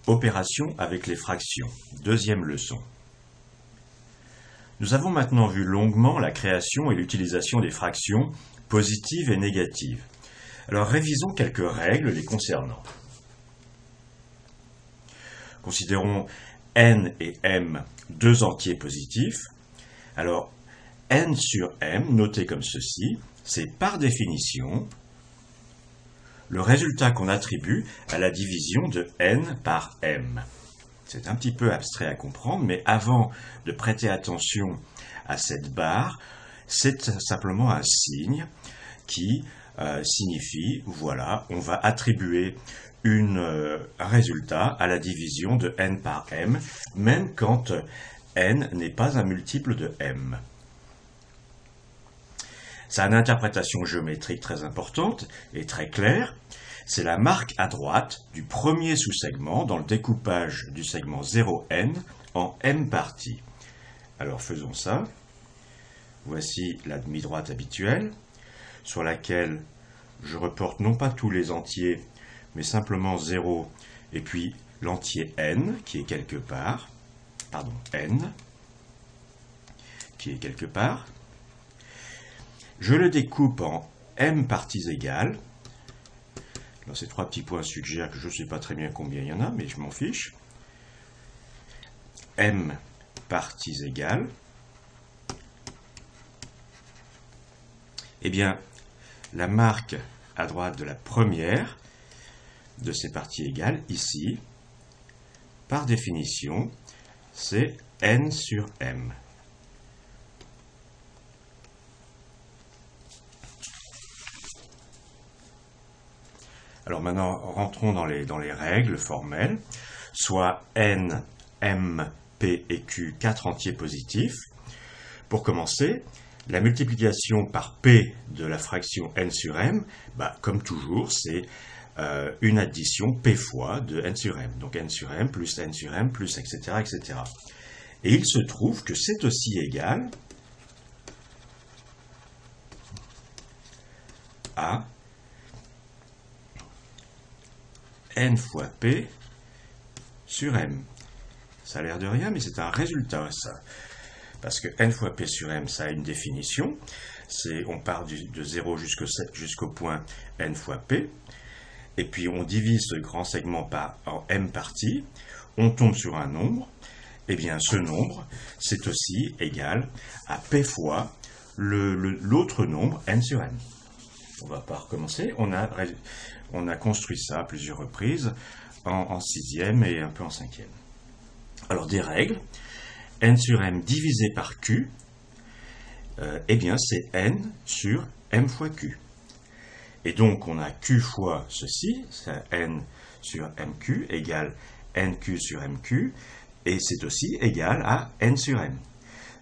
Opération avec les fractions. Deuxième leçon. Nous avons maintenant vu longuement la création et l'utilisation des fractions positives et négatives. Alors révisons quelques règles les concernant. Considérons n et m deux entiers positifs. Alors n sur m, noté comme ceci, c'est par définition le résultat qu'on attribue à la division de n par m. C'est un petit peu abstrait à comprendre, mais avant de prêter attention à cette barre, c'est simplement un signe qui signifie, voilà, on va attribuer un résultat à la division de n par m, même quand n n'est pas un multiple de m. Ça a une interprétation géométrique très importante et très claire. C'est la marque à droite du premier sous-segment dans le découpage du segment 0n en m parties. Alors faisons ça. Voici la demi-droite habituelle, sur laquelle je reporte non pas tous les entiers, mais simplement 0, et puis l'entier n, qui est quelque part, n, qui est quelque part. Je le découpe en m parties égales. Alors, ces trois petits points suggèrent que je ne sais pas très bien combien il y en a, mais je m'en fiche. M parties égales. Eh bien, la marque à droite de la première de ces parties égales, ici, par définition, c'est n sur m. Alors maintenant, rentrons dans les règles formelles, soit n, m, p et q, quatre entiers positifs. Pour commencer, la multiplication par p de la fraction n sur m, comme toujours, c'est une addition p fois de n sur m. Donc n sur m, plus etc., etc. Et il se trouve que c'est aussi égal à n fois p sur m. Ça a l'air de rien, mais c'est un résultat, ça. Parce que n fois p sur m, ça a une définition. On part de 0 jusqu'au point n fois p. Et puis on divise ce grand segment en m parties. On tombe sur un nombre. Et bien ce nombre, c'est aussi égal à p fois l'autre nombre n sur m. On ne va pas recommencer. On a construit ça à plusieurs reprises en sixième et un peu en cinquième. Alors des règles. N sur m divisé par q, eh bien c'est n sur m fois q. Et donc on a q fois ceci, c'est n sur mq égale nq sur mq, et c'est aussi égal à n sur m.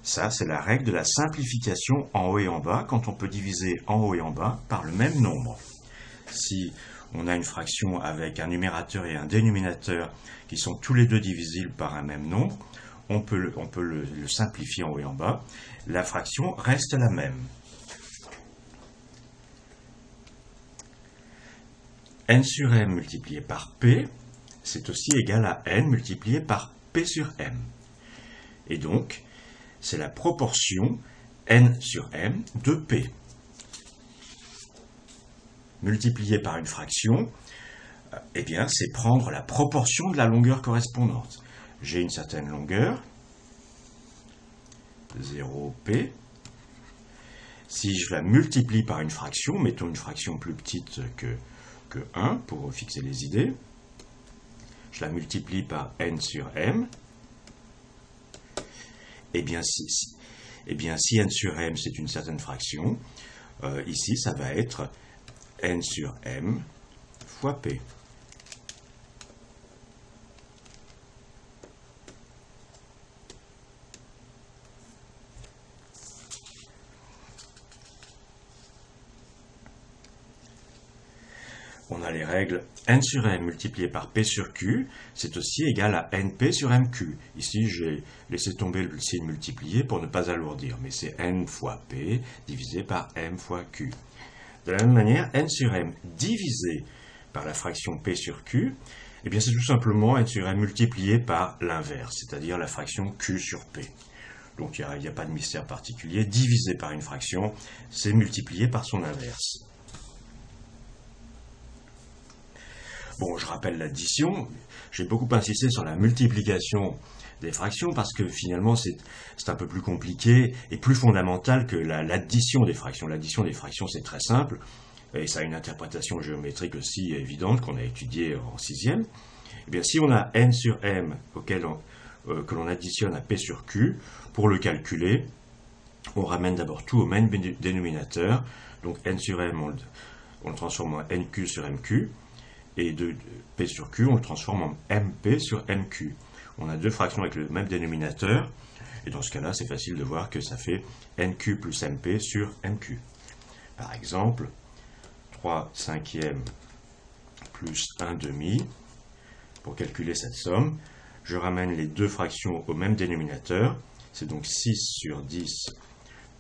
Ça, c'est la règle de la simplification en haut et en bas, quand on peut diviser en haut et en bas par le même nombre. Si on a une fraction avec un numérateur et un dénominateur qui sont tous les deux divisibles par un même nombre, on peut le simplifier en haut et en bas. La fraction reste la même. N sur m multiplié par p, c'est aussi égal à n multiplié par p sur m. Et donc, c'est la proportion n sur m de p. Multiplié par une fraction, eh bien, c'est prendre la proportion de la longueur correspondante. J'ai une certaine longueur, 0p. Si je la multiplie par une fraction, mettons une fraction plus petite que 1 pour fixer les idées, je la multiplie par n sur m, eh bien si n sur m c'est une certaine fraction, ici ça va être n sur m fois p. On a les règles n sur m multiplié par p sur q, c'est aussi égal à np sur mq. Ici, j'ai laissé tomber le signe multiplié pour ne pas alourdir, mais c'est n fois p divisé par m fois q. De la même manière, n sur m divisé par la fraction p sur q, Eh bien, c'est tout simplement n sur m multiplié par l'inverse, c'est-à-dire la fraction q sur p. Donc, il n'y a pas de mystère particulier. Divisé par une fraction, c'est multiplié par son inverse. Bon, je rappelle l'addition. J'ai beaucoup insisté sur la multiplication des fractions parce que finalement, c'est un peu plus compliqué et plus fondamental que l'addition des fractions. L'addition des fractions, c'est très simple. Et ça a une interprétation géométrique aussi évidente qu'on a étudiée en 6e. Eh bien, si on a n sur m que l'on additionne à p sur q, pour le calculer, on ramène d'abord tout au même dénominateur. Donc n sur m, on le transforme en nq sur mq. Et de p sur q, on le transforme en mp sur mq. On a deux fractions avec le même dénominateur. Et dans ce cas-là, c'est facile de voir que ça fait nq plus mp sur mq. Par exemple, 3 cinquièmes plus 1 demi. Pour calculer cette somme, je ramène les deux fractions au même dénominateur. C'est donc 6 sur 10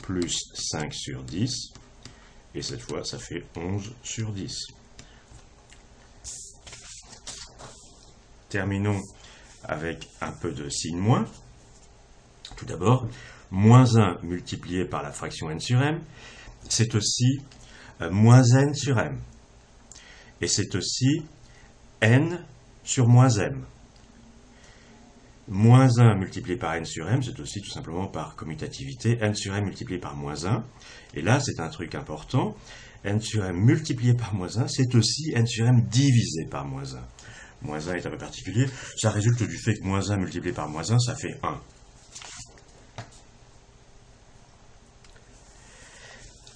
plus 5 sur 10. Et cette fois, ça fait 11 sur 10. Terminons avec un peu de signe moins. Tout d'abord, moins 1 multiplié par la fraction n sur m, c'est aussi moins n sur m. Et c'est aussi n sur moins m. Moins 1 multiplié par n sur m, c'est aussi tout simplement par commutativité, n sur m multiplié par moins 1. Et là, c'est un truc important, n sur m multiplié par moins 1, c'est aussi n sur m divisé par moins 1. Moins 1 est un peu particulier, ça résulte du fait que moins 1 multiplié par moins 1, ça fait 1.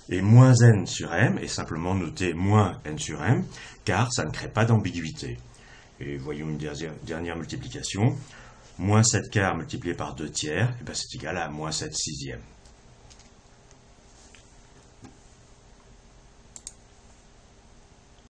Et moins n sur m est simplement noté moins n sur m, car ça ne crée pas d'ambiguïté. Et voyons une dernière multiplication. Moins 7 quarts multiplié par 2 tiers, c'est égal à moins 7 sixièmes.